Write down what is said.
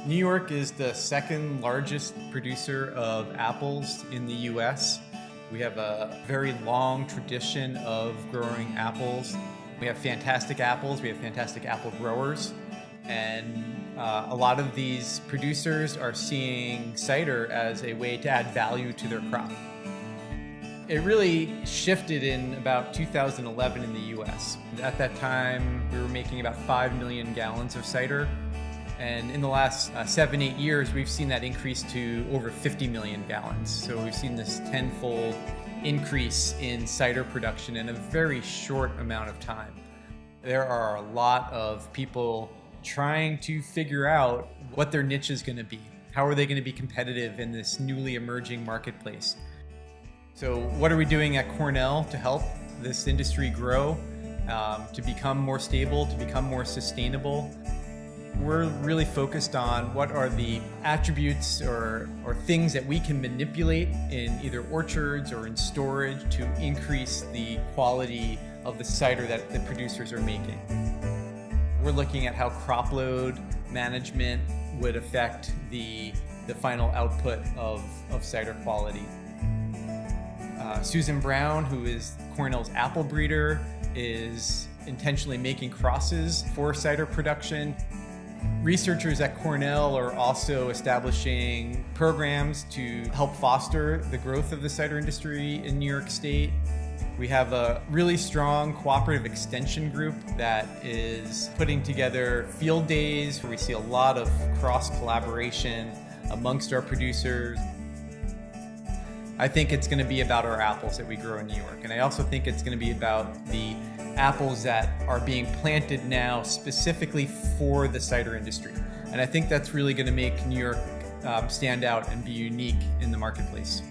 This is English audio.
New York is the second largest producer of apples in the US. We have a very long tradition of growing apples. We have fantastic apples, we have fantastic apple growers, and a lot of these producers are seeing cider as a way to add value to their crop. It really shifted in about 2011 in the US. At that time, we were making about 5 million gallons of cider. And in the last 7-8 years, we've seen that increase to over 50 million gallons. So we've seen this tenfold increase in cider production in a very short amount of time. There are a lot of people trying to figure out what their niche is going to be. How are they going to be competitive in this newly emerging marketplace? So what are we doing at Cornell to help this industry grow, to become more stable, to become more sustainable? We're really focused on what are the attributes or things that we can manipulate in either orchards or in storage to increase the quality of the cider that the producers are making. We're looking at how crop load management would affect the final output of cider quality. Susan Brown, who is Cornell's apple breeder, is intentionally making crosses for cider production. Researchers at Cornell are also establishing programs to help foster the growth of the cider industry in New York State. We have a really strong cooperative extension group that is putting together field days where we see a lot of cross-collaboration amongst our producers. I think it's going to be about our apples that we grow in New York, and I also think it's going to be about the apples that are being planted now specifically for the cider industry. And I think that's really going to make New York stand out and be unique in the marketplace.